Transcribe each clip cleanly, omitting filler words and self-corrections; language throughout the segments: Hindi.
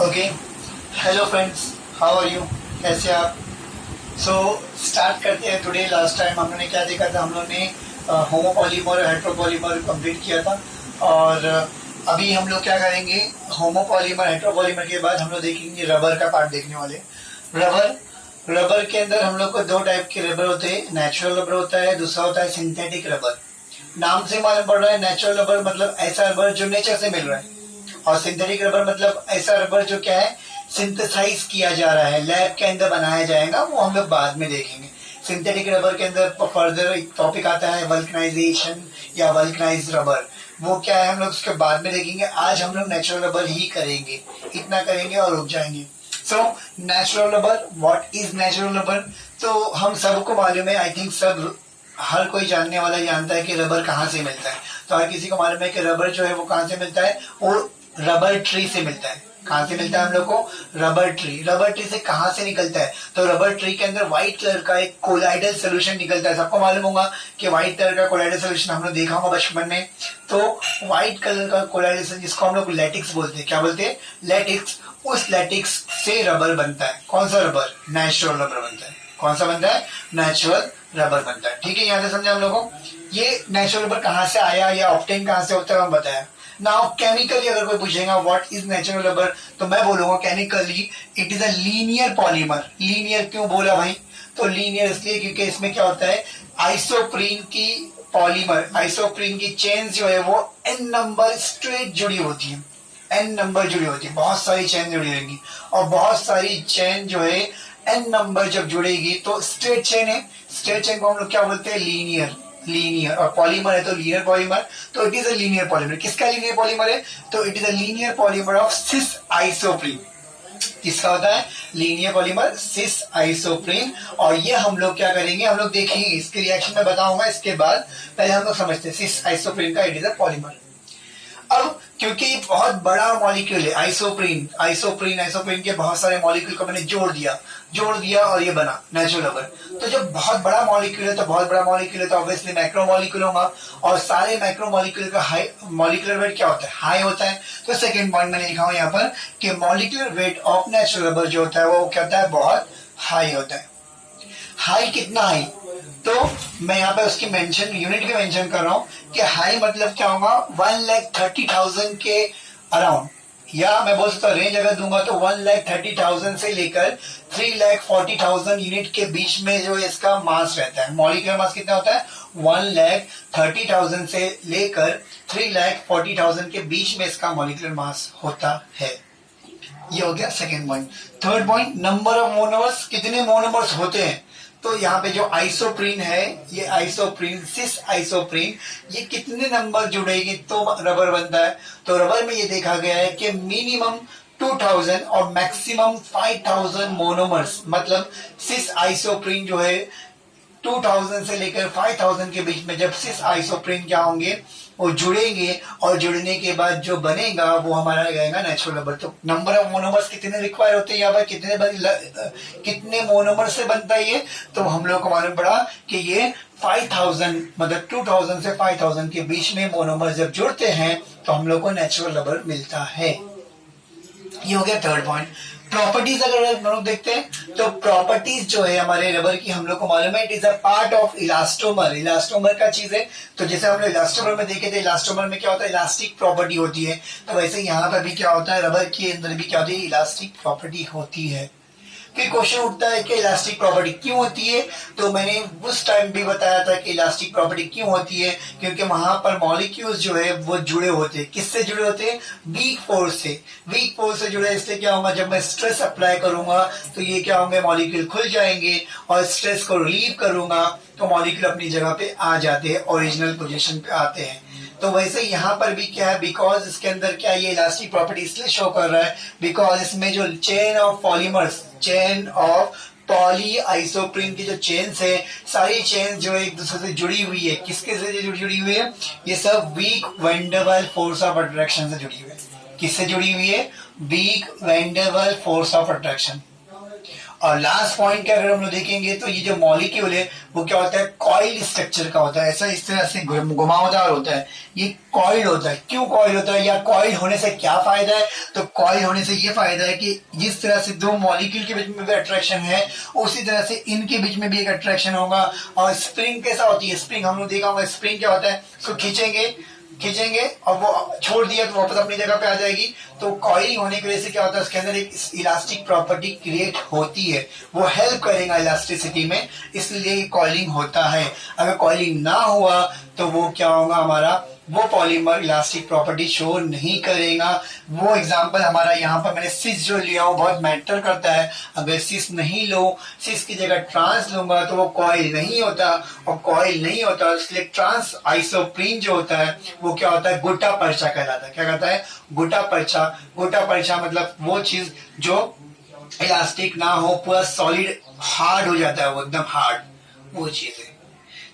Okay, hello friends, how are you? कैसे आप? सो स्टार्ट करते हैं टुडे। लास्ट टाइम हम लोगों ने क्या देखा था? हम लोगों ने होमोपॉलीमर और हेट्रोपॉलीमर कंप्लीट किया था। और अभी हम लोग क्या करेंगे, होमोपॉलीमर हेट्रोपॉलीमर के बाद हम लोग देखेंगे रबर का पार्ट देखने वाले। रबर रबर के अंदर हम लोग को दो टाइप के रबर होते हैं। नेचुरल रबर होता है, दूसरा होता है सिंथेटिक रबर। नाम से मालूम पड़ रहा है, नेचुरल रबर मतलब ऐसा रबर जो नेचर से मिल रहा है, और सिंथेटिक रबर मतलब ऐसा रबर जो क्या है, सिंथेसाइज किया जा रहा है, लैब के अंदर बनाया जाएगा। वो हम लोग बाद में देखेंगे। सिंथेटिक रबर के अंदर फर्दर एक टॉपिक आता है वल्कनाइजेशन या वल्कनाइज रबर। वो क्या है हम लोग उसके बाद में देखेंगे। आज हम लोग नेचुरल रबर ही करेंगे, इतना करेंगे और रुक जाएंगे। So natural rubber, what is natural rubber? तो हम सबको मालूम है, आई थिंक सब हर कोई जानने वाला जानता है कि रबर कहाँ से मिलता है। तो हर किसी को मालूम है कि रबर जो है वो कहाँ से मिलता है, वो रबर ट्री से मिलता है। कहाँ से मिलता है हम लोग को? Rubber tree. रबर ट्री से कहाँ से निकलता है? तो रबर ट्री के अंदर व्हाइट कलर का एक कोलाइडल सोल्यूशन निकलता है। सबको मालूम होगा कि व्हाइट कलर का कोलाइडल सोल्यूशन हम लोग देखा होगा बचपन में। तो व्हाइट कलर का कोलाइडल सोल्यूशन जिसको हम लोग लैटिक्स बोलते हैं। क्या बोलते हैं? लैटिक्स। उस लैटिक्स से रबर बनता है। कौन सा रबर? नेचुरल रबर बनता है। कौन सा बनता है? नेचुरल रबर बनता है। ठीक है, यहाँ से समझा हम लोगों को। ये नेचुरल रबर कहाँ से आया या ऑब्टेन कहाँ से होता है हम बताया। नाउ केमिकली अगर कोई पूछेगा व्हाट इज नेचुरल रबर, तो मैं बोलूंगा chemically it is a linear polymer. Linear क्यों बोला भाई? तो लीनियर इसलिए क्योंकि इसमें क्या होता है, आइसोप्रीन की पॉलीमर, आइसोप्रीन की चेन जो है वो n नंबर स्ट्रेट जुड़ी होती है। n नंबर जुड़ी होती है, बहुत सारी चेन जुड़ी रहेगी। और बहुत सारी चेन जो है n नंबर जब जुड़ेगी तो स्ट्रेट चेन है। स्ट्रेट चेन को हम लोग क्या बोलते हैं? लीनियर। लीनियर। और पॉलीमर है तो लीनियर पॉलीमर। तो it is a linear polymer. किसका लीनियर पॉलीमर है? तो it is a linear polymer of cis isoprene. किसका होता है? Linear polymer cis isoprene. और ये हम लोग क्या करेंगे, हम लोग देखेंगे, इसके रिएक्शन में बताऊंगा इसके बाद। पहले हम लोग समझते हैं सिस आइसोप्रीन का इट इज अ पॉलीमर। अब क्योंकि बहुत बड़ा मॉलिक्यूल है आइसोप्रीन, आइसोप्रीन के बहुत सारे मॉलिक्यूल को मैंने जोड़ दिया और ये बना नेचुरल रबर। तो जब बहुत बड़ा मॉलिक्यूल है, तो बहुत बड़ा मॉलिक्यूल है तो ऑब्वियसली मैक्रो मॉलिक्यूल होगा। और सारे मैक्रो मॉलिक्यूल का हाई मॉलिक्यूलर वेट क्या होता है? हाई होता है। तो सेकेंड पॉइंट मैंने लिखा हूं यहाँ पर कि molecular weight of natural rubber जो होता है वो क्या होता है? बहुत हाई होता है। हाई कितना हाई? तो मैं यहाँ पे उसकी मेंशन, यूनिट की मेंशन कर रहा हूँ कि हाई मतलब क्या होगा? 1,30,000 के अराउंड। या मैं बोल सकता हूँ रेंज अगर दूंगा तो 1,30,000 से लेकर 3,40,000 यूनिट के बीच में जो इसका मास रहता है। मॉलिक्यूलर मास कितना होता है? 1,30,000 से लेकर 3,40,000 के बीच में इसका मॉलिक्यूलर मास होता है। ये हो गया second point. Third point, number of monomers. कितने मोनोमर्स होते हैं? तो यहाँ पे जो आइसोप्रीन है, ये आइसोप्रीन, सिस आइसोप्रीन, ये कितने नंबर जुड़ेगी तो रबर बनता है? तो रबर में ये देखा गया है कि मिनिमम 2000 और मैक्सिमम 5000 मोनोमर्स, मतलब सिस आइसोप्रीन जो है 2000 से लेकर 5000 के बीच में जब सिस आइसोप्रीन क्या होंगे, वो जुड़ेंगे। और जुड़ने के बाद जो बनेगा वो हमारा रहेगा नेचुरल रबर। तो नंबर ऑफ मोनोमर्स कितने रिक्वायर होते हैं यहाँ पर? कितने मोनोमर से बनता है ये? तो हम लोग को मालूम पड़ा कि ये 5000, मतलब 2000 से 5000 के बीच में मोनोमर जब जुड़ते हैं तो हम लोग को नेचुरल रबर मिलता है। ये हो गया थर्ड पॉइंट। प्रॉपर्टीज अगर हम लोग देखते हैं तो प्रॉपर्टीज जो है हमारे रबर की, हम लोग को मालूम है it is a part of elastomer. Elastomer का चीज है। तो जैसे हम लोग इलास्टोमर में देखे थे, इलास्टोमर में क्या होता है? इलास्टिक प्रॉपर्टी होती है। तो वैसे यहाँ पर भी क्या होता है? रबर के अंदर भी क्या होती है? इलास्टिक प्रॉपर्टी होती है। फिर क्वेश्चन उठता है कि इलास्टिक प्रॉपर्टी क्यों होती है? तो मैंने उस टाइम भी बताया था कि इलास्टिक प्रॉपर्टी क्यों होती है, क्योंकि वहां पर मॉलिक्यूल्स जो है वो जुड़े होते हैं। किससे जुड़े होते हैं? वीक फोर्स से। वीक फोर्स से जुड़े, इसलिए क्या होगा, जब मैं स्ट्रेस अप्लाई करूंगा तो ये क्या होंगे? मॉलिक्यूल खुल जाएंगे। और स्ट्रेस को रिलीव करूंगा तो मॉलिक्यूल अपनी जगह पे आ जाते हैं, ओरिजिनल पोजीशन पे आते हैं। तो वैसे यहाँ पर भी क्या है, बिकॉज इसके अंदर क्या, ये इलास्टिक प्रॉपर्टी इसलिए शो कर रहा है बिकॉज इसमें जो chain of polymers, chain of poly isoprene की जो चेन्स है, सारी चेन जो है एक दूसरे से जुड़ी हुई है। किसके से जुड़ी हुई है? ये सब weak van der Waal force of attraction से जुड़ी हुई है। किससे जुड़ी हुई है? Weak van der Waal force of attraction. और लास्ट पॉइंट के अगर हम लोग देखेंगे तो ये जो मॉलिक्यूल है वो क्या होता है, कॉइल स्ट्रक्चर का होता है, ऐसा इस तरह से घुमावदार होता है, ये कॉइल होता है। क्यों कॉइल होता है या कॉइल होने से क्या फायदा है, तो कॉइल होने से ये फायदा है कि जिस तरह से दो मॉलिक्यूल के बीच में भी अट्रैक्शन है उसी तरह से इनके बीच में भी एक अट्रैक्शन होगा। और स्प्रिंग कैसा होती है, स्प्रिंग हम लोग देखा होगा, स्प्रिंग क्या होता है, उसको खींचेंगे और वो छोड़ दिया तो वापस अपनी जगह पे आ जाएगी। तो कॉइलिंग होने की वजह से क्या होता है, उसके अंदर एक इलास्टिक प्रॉपर्टी क्रिएट होती है, वो हेल्प करेगा इलास्टिसिटी में, इसलिए ये कॉइलिंग होता है। अगर कॉइलिंग ना हुआ तो वो क्या होगा, हमारा वो पॉलीमर इलास्टिक प्रॉपर्टी शो नहीं करेगा। वो एग्जांपल हमारा यहाँ पर मैंने सिस जो लिया हूँ बहुत मैटर करता है। अगर सिस नहीं लो, सिस की जगह ट्रांस लूंगा तो वो कॉइल नहीं होता, और कॉइल नहीं होता इसलिए ट्रांस आइसोप्रीन जो होता है वो क्या होता है, गोटा पर्चा कहलाता है। क्या कहता है, गोटा पर्चा। गोटा पर्चा मतलब वो चीज जो इलास्टिक ना हो, पूरा सॉलिड हार्ड हो जाता है, वो एकदम हार्ड, वो चीज है।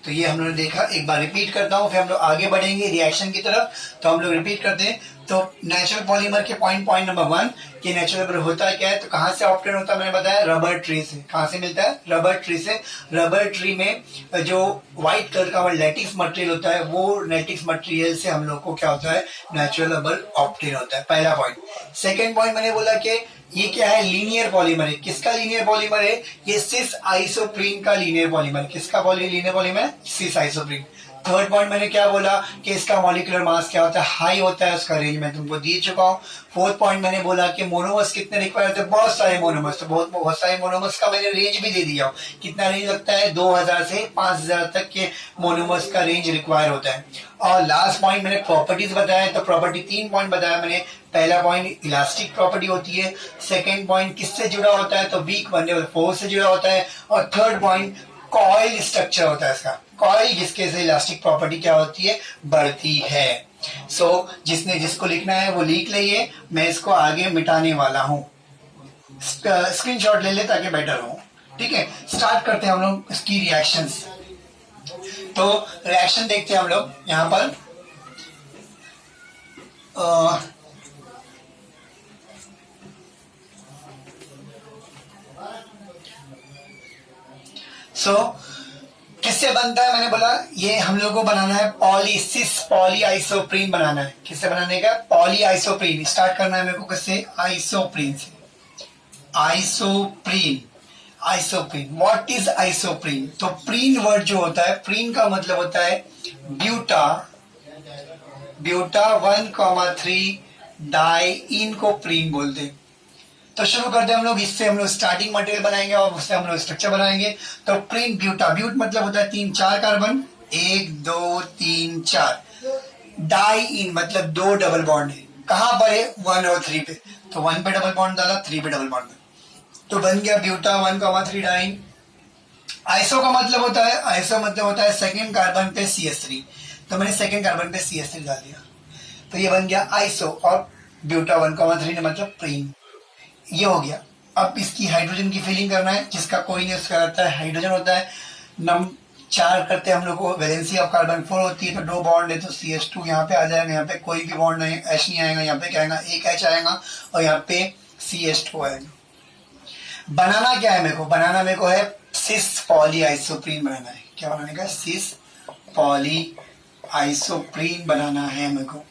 तो ये हम लोगों ने देखा, एक बार रिपीट करता हूँ फिर हम लोग आगे बढ़ेंगे रिएक्शन की तरफ। तो हम लोग रिपीट करते हैं। तो नेचुरल पॉलीमर के पॉइंट नंबर 1 कि नेचुरल रबर होता है क्या है, तो कहाँ से ऑब्टेन होता है, मैंने बताया रबर ट्री से। कहाँ से मिलता है, रबर ट्री से। रबर ट्री में जो व्हाइट कलर का लेटिक्स मटेरियल होता है, वो लेटिक्स मटेरियल से हम लोग को क्या होता है, नेचुरल रबर ऑब्टेन होता है। पहला पॉइंट। सेकेंड पॉइंट मैंने बोला कि ये क्या है, लीनियर पॉलीमर है। किसका लीनियर पॉलीमर है, ये सिस आइसोप्रीन का लीनियर पॉलीमर। किसका लीनियर पॉलीमर है, सिस आइसोप्रीन। थर्ड पॉइंट मैंने क्या बोला कि इसका मॉलिक्यूलर मास क्या होता है, हाई होता है, उसका रेंज मैं तुमको दे चुका हूँ। फोर्थ पॉइंट मैंने बोला कि मोनोमर्स कितने रिक्वायर होते हैं, बहुत सारे मोनोमर्स, तो बहुत सारे मोनोमर्स का मैंने रेंज भी दे दिया हूँ। कितना रेंज लगता है, 2000 से 5000 तक के मोनोमर्स का रेंज रिक्वायर होता है। और लास्ट पॉइंट मैंने प्रॉपर्टीज बताया, तो प्रॉपर्टी 3 पॉइंट बताया मैंने। पहला पॉइंट इलास्टिक प्रॉपर्टी होती है, सेकेंड पॉइंट किससे जुड़ा होता है, तो वीक वनडेबल फोर्स से जुड़ा होता है, और थर्ड पॉइंट कॉइल स्ट्रक्चर होता है इसका, कॉइल जिसके से इलास्टिक प्रॉपर्टी क्या होती है, बढ़ती है। जिसने जिसको लिखना है वो लिख लिये, मैं इसको आगे मिटाने वाला हूँ, स्क्रीनशॉट ले ले ताकि बेटर हो। ठीक है, स्टार्ट करते हैं हम लोग इसकी रिएक्शंस। तो रिएक्शन देखते हैं हम लोग यहाँ पर। किससे बनता है, मैंने बोला ये हम लोग को बनाना है पॉलीसिस पॉलीआइसोप्रीन बनाना है। किससे बनाने का, पॉलीआइसोप्रीन। स्टार्ट करना है मेरे को किससे, आइसोप्रीन से। Isoprene, isoprene. What is isoprene, तो प्रीन वर्ड जो होता है, प्रीन का मतलब होता है ब्यूटा, ब्यूटा 1,3 डाई, इनको प्रीन बोलते हैं। तो शुरू करते हैं हम लोग इससे, हम लोग स्टार्टिंग मटेरियल बनाएंगे और उससे हम लोग स्ट्रक्चर बनाएंगे। तो प्रीन ब्यूटा, ब्यूट मतलब होता है 3-4 कार्बन, 1 2 3 4। डाई इन मतलब 2 डबल बॉन्ड है, कहां पर है, 1 और 3 पे। तो 1 पे डबल बॉन्ड डाला, 3 पे डबल बॉन्ड, तो बन गया ब्यूटा 1,3 डाइन। आइसो का मतलब होता है, आइसो मतलब होता है सेकेंड कार्बन पे CH3, तो मैंने सेकेंड कार्बन पे CH3 डाल दिया, तो ये बन गया आइसो। और ब्यूटा 1,3 ने मतलब प्रीन, ये हो गया। अब इसकी हाइड्रोजन की फिलिंग करना है, जिसका कोई नहीं उसका रहता है हाइड्रोजन होता है। 4 करते हैं हम लोग को, वैलेंसी ऑफ कार्बन 4 होती है, तो 2 बॉन्ड है तो CH2 यहाँ पे आ जाएगा, यहाँ पे कोई भी बॉन्ड नहीं, H नहीं आएगा, यहाँ पे क्या आएगा, एक H आएगा, और यहाँ पे CH2 आएगा। बनाना क्या है मेरे को, बनाना मेरे को है सिस पॉली आइसोप्रीन बनाना है। क्या बनाने का, सिस पॉली आइसोप्रीन बनाना है मेरे को।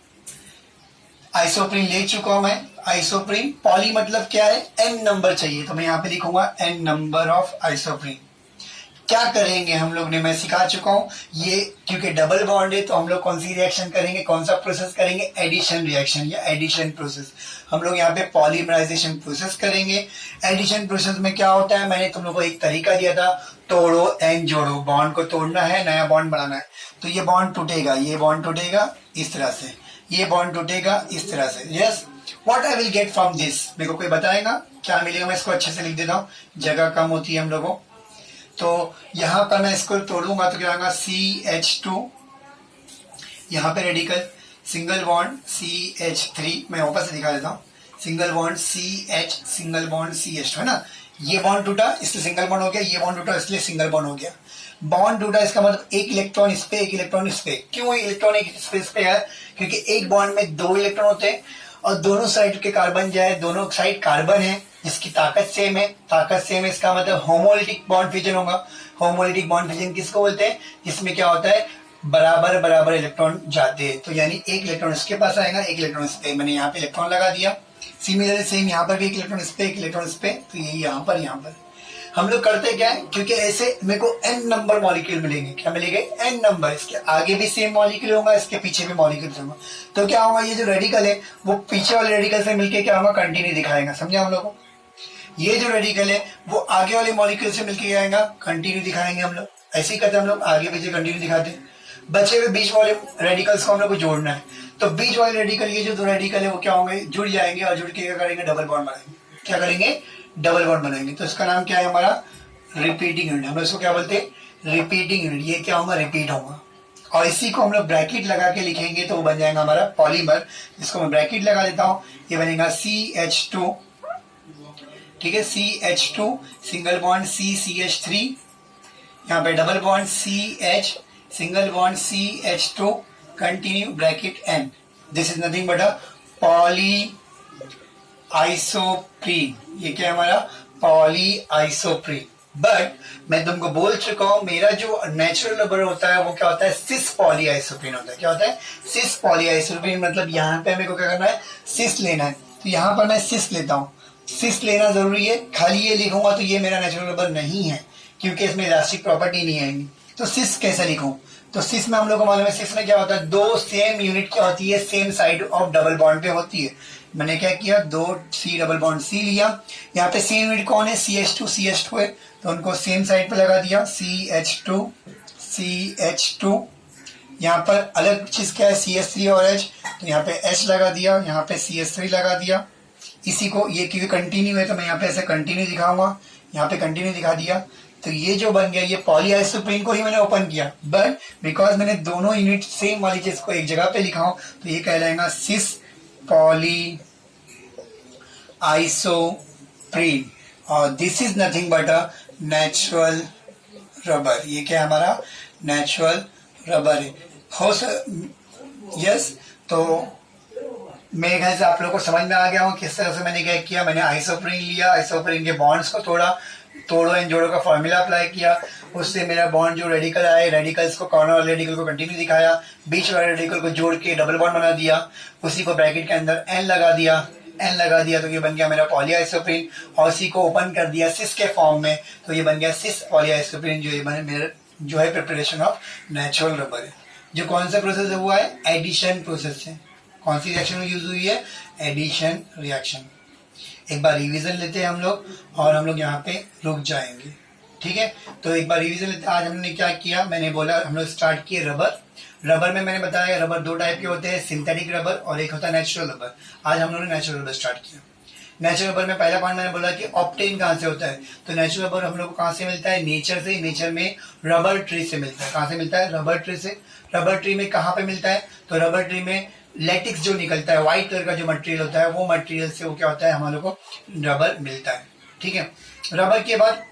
आइसोप्रीन ले चुका हूं मैं, आइसोप्रीन। पॉली मतलब क्या है, n नंबर चाहिए, तो मैं यहाँ पे लिखूंगा n नंबर ऑफ आइसोप्रीन। क्या करेंगे हम लोग ने, मैं सिखा चुका हूं ये, क्योंकि डबल बॉन्ड है तो हम लोग कौन सी रिएक्शन करेंगे, कौन सा प्रोसेस करेंगे, एडिशन रिएक्शन या एडिशन प्रोसेस। हम लोग यहाँ पे पॉलीमराइजेशन प्रोसेस करेंगे। एडिशन प्रोसेस में क्या होता है, मैंने तुम लोग को एक तरीका दिया था, तोड़ो एन जोड़ो, बॉन्ड को तोड़ना है, नया बॉन्ड बनाना है। तो ये बॉन्ड टूटेगा, ये बॉन्ड टूटेगा इस तरह से, ये बॉन्ड टूटेगा इस तरह से। Yes, what I will get from this, मेरे को कोई बताएगा क्या मिलेगा। मैं इसको अच्छे से लिख देता हूँ, जगह कम होती है हम लोगों। तो यहाँ पर मैं इसको तोड़ूंगा तो क्या होगा, CH2, यहाँ पे रेडिकल, सिंगल बॉन्ड CH3, मैं वापस से दिखा देता हूँ, single bond CH, single bond CH2 है ना। ये बॉन्ड टूटा इसलिए सिंगल बॉन्ड हो गया, ये बॉन्ड टूटा इसलिए सिंगल बॉन्ड हो गया। बॉन्ड टूटा इसका मतलब एक इलेक्ट्रॉन इस पे, एक इलेक्ट्रॉन इस पे। क्यों इलेक्ट्रॉन एक स्पेस पे है, क्योंकि एक बॉन्ड में 2 इलेक्ट्रॉन होते हैं और दोनों साइड के कार्बन जो है, दोनों साइड कार्बन है जिसकी ताकत सेम है, ताकत सेम है इसका मतलब होमोलिटिक बॉन्ड फिजन होगा। होमोलिटिक बॉन्ड फिजन किसको बोलते हैं? जिसमें क्या होता है, बराबर बराबर इलेक्ट्रॉन जाते हैं। तो यानी एक इलेक्ट्रॉन इसके पास आएगा, एक इलेक्ट्रॉन इस पे, मैंने यहाँ पे इलेक्ट्रॉन लगा दिया। सिमिलरली सेम यहाँ पर भी एक इलेक्ट्रॉन इस पे, एक इलेक्ट्रॉन इस पे, तो यही यहाँ पर हम लोग करते क्या है, क्योंकि ऐसे मेरे को n नंबर मॉलिक्यूल मिलेंगे। क्या मिलेंगे? n number. इसके आगे भी सेम मॉलिक्यूल होगा, इसके पीछे भी मॉलिक्यूल होगा। तो क्या होगा, ये जो रेडिकल है वो पीछे वाले रेडिकल से मिलके क्या होगा, कंटिन्यू दिखाएगा। समझे हम लोग को? ये जो रेडिकल है वो आगे वाले मॉलिक्यूल से मिलके आएगा, कंटिन्यू दिखाएंगे हम लोग। ऐसे ही करते हम लोग, आगे पीछे कंटिन्यू दिखाते हैं। बचे हुए बीच वाले रेडिकल्स को हम लोग को जोड़ना है। तो बीच वाले रेडिकल, ये जो दो रेडिकल है वो क्या होंगे, जुड़ जाएंगे और जुड़ के क्या करेंगे, डबल बॉन्ड बनाएंगे। क्या करेंगे? डबल बॉन्ड बनाएंगे। तो इसका नाम क्या है हमारा? Repeating unit. हम इसको क्या बोलते हैं? Repeating unit. ये क्या होगा? रिपीट होगा। और इसी को हम लोग ब्रैकेट लगा के लिखेंगे तो वो बन जाएगा हमारा पॉलीमर। जिसको मैं ब्रैकेट लगा देता हूँ, ये बनेगा CH2। ठीक है, CH2 सिंगल बॉन्ड CCH3, यहाँ पे double bond CH single bond CH2 continue bracket N। This is nothing but a poly isoprene. ये क्या है हमारा? Poly isoprene. बट मैं तुमको बोल चुका हूं, मेरा जो नेचुरल रबर होता है वो क्या होता है? सिस पॉली आइसोप्रीन होता है। क्या होता है? सिस पॉली आइसोप्रीन। मतलब यहाँ पे मेरे को क्या करना है? सिस लेना है। तो यहाँ पर मैं सिस लेता हूँ। सिस लेना जरूरी है। खाली ये लिखूंगा तो ये मेरा नेचुरल रबर नहीं है, क्योंकि इसमें इलास्टिक प्रॉपर्टी नहीं आएगी। तो सिस कैसे लिखूं? तो सिस में हम लोग को मालूम है, सिस में क्या होता है, दो सेम यूनिट क्या होती है, same side of double bond पे होती है। मैंने क्या किया, दो C डबल बॉन्ड C लिया। यहाँ पे सेम यूनिट कौन है? CH2 है, तो उनको सेम साइड पे लगा दिया, CH2। यहाँ पर अलग चीज क्या है, CH3 और H, तो यहाँ पे H लगा दिया, यहाँ पे CH3 लगा दिया। इसी को, ये क्योंकि कंटिन्यू है तो मैं यहाँ पे ऐसे कंटिन्यू दिखाऊंगा, यहाँ पे कंटिन्यू दिखा दिया। तो ये जो बन गया, ये पॉली आइसोप्रीन को ही मैंने ओपन किया, बट बिकॉज मैंने दोनों यूनिट सेम वाली चीज को एक जगह पे लिखा हूं, तो ये कहलाएगा सिस पॉली आइसोप्रीन। और this is nothing but a natural rubber. ये क्या है हमारा? नेचुरल रबर है। हो यस। तो मेरे ख्याल से आप लोगों को समझ में आ गया हो किस तरह से मैंने क्या किया। मैंने आइसोप्रीन लिया, आइसोप्रीन के बॉन्ड्स को तोड़ो एंड जोड़ो का फॉर्मूला अप्लाई किया, उससे मेरा बॉन्ड जो रेडिकल आए, रेडिकल्स को, कॉर्नर वाले रेडिकल को कंटिन्यू दिखाया, बीच वाले रेडिकल को जोड़ के डबल बॉन्ड बना दिया, उसी को ब्रैकेट के अंदर N लगा दिया तो ये बन गया मेरा पॉली आइसोप्रीन। और उसी को ओपन कर दिया सिस के फॉर्म में, तो ये बन गया सिस पॉली आइसोप्रीन, जो ये मेरा जो है प्रिपरेशन ऑफ नेचुरल रबर है। जो कौन सा प्रोसेस हुआ है? एडिशन प्रोसेस है। कौन सी रिएक्शन यूज हुई है? Addition reaction. एक बार रिवीजन लेते हैं हम लोग और हम लोग यहाँ पे रुक जाएंगे। ठीक है, तो एक बार रिवीजन लेते हैं। आज हमने क्या किया, मैंने बोला हम लोग स्टार्ट किए रबर में मैंने बताया रबर दो टाइप के होते हैं, सिंथेटिक रबर और एक होता है नेचुरल रबर। आज हम लोगों ने नेचुरल रबर स्टार्ट किया। नेचुरल रबर में पहला पॉइंट मैंने बोला कि ऑब्टेन कहाँ से होता है, तो नेचुरल रबर हम लोग को कहाँ से मिलता है? नेचर से। नेचर में रबर ट्री से मिलता है। कहाँ से मिलता है? रबर ट्री से। रबर ट्री में कहाँ पे मिलता है? तो रबर ट्री में लेटिक्स जो निकलता है, व्हाइट कलर का जो मटेरियल होता है, वो मटेरियल से वो क्या होता है, हमारे को रबर मिलता है। ठीक है, रबर के बाद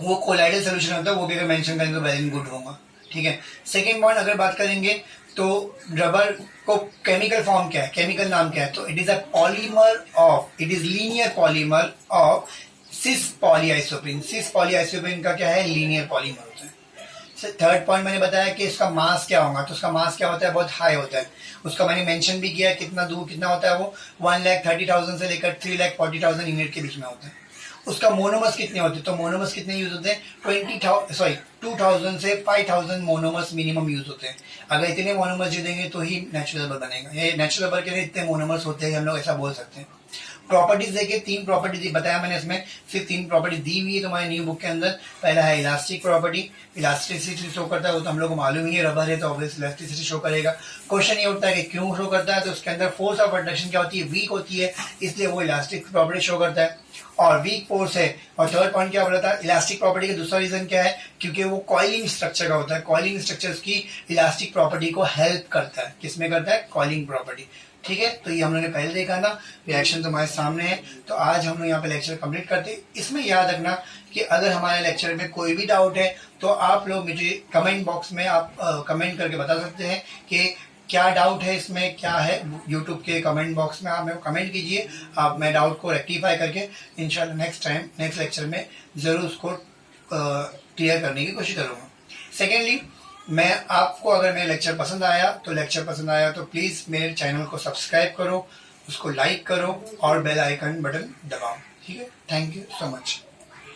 वो कोलाइडल सोल्यूशन होता है, वो भी अगर मेंशन करेंगे तो वेरी गुड होगा। ठीक है, सेकेंड पॉइंट अगर बात करेंगे तो रबर को केमिकल फॉर्म क्या है, केमिकल नाम क्या है, तो it is a polymer of, it is linear polymer of cis polyisoprene. Cis polyisoprene का क्या है? लीनियर पॉलीमर होता है। थर्ड पॉइंट मैंने बताया कि इसका मास क्या होगा, तो उसका मास क्या होता है? बहुत हाई होता है। उसका मैंने मेंशन भी किया कितना दूर कितना होता है, वो 1,30,000 से लेकर 3,40,000 यूनिट के बीच में होता है। उसका मोनोमर्स कितने होते हैं, तो मोनोमर्स कितने यूज होते हैं? 2,000 से 5,000 मोनोमर्स मिनिमम यूज होते हैं। अगर इतने मोनोमर्स दे देंगे तो ही नेचुरल रबर बनेगा। ये नेचुरल रबर के लिए इतने मोनोमर्स होते हैं, हम लोग ऐसा बोल सकते हैं। प्रॉपर्टीज देखिए, 3 प्रॉपर्टीज बताया मैंने, इसमें सिर्फ 3 प्रॉपर्टी दी हुई है तुम्हारे न्यू बुक के अंदर। पहला है इलास्टिक प्रॉपर्टी, इलास्टिसिटी शो करता है, वो तो हम लोग को मालूम ही है, रबर है तो ऑब्वियसली इलास्टिसिटी शो करेगा। क्वेश्चन ये उठता है कि क्यों शो करता है, तो उसके अंदर फोर्स ऑफ अट्रैक्शन क्या होती है? वीक होती है, इसलिए वो इलास्टिक प्रॉपर्टी शो करता है और वीक फोर्स है। और थर्ड पॉइंट क्या बोला था, इलास्टिक प्रॉपर्टी का दूसरा रीजन क्या है, क्योंकि वो कॉइलिंग स्ट्रक्चर का होता है। कॉइलिंग स्ट्रक्चर की इलास्टिक प्रॉपर्टी को हेल्प करता है। किसमें करता है? Coiling property. ठीक है, तो ये हम लोगों ने पहले देखा ना, रिएक्शन तुम्हारे सामने है। तो आज हम लोग यहाँ पे लेक्चर कंप्लीट करते हैं। इसमें याद रखना कि अगर हमारे लेक्चर में कोई भी डाउट है तो आप लोग मुझे कमेंट बॉक्स में आप कमेंट करके बता सकते हैं कि क्या डाउट है इसमें, क्या है, यूट्यूब के कमेंट बॉक्स में आप मेरे को कमेंट कीजिए। आप मैं डाउट को रेक्टिफाई करके इंशाल्लाह नेक्स्ट लेक्चर में ज़रूर उसको क्लियर करने की कोशिश करूँगा। सेकेंडली, मैं आपको अगर मेरा लेक्चर पसंद आया तो प्लीज़ मेरे चैनल को सब्सक्राइब करो, उसको लाइक करो और बेल आइकन बटन दबाओ। ठीक है, थैंक यू सो मच।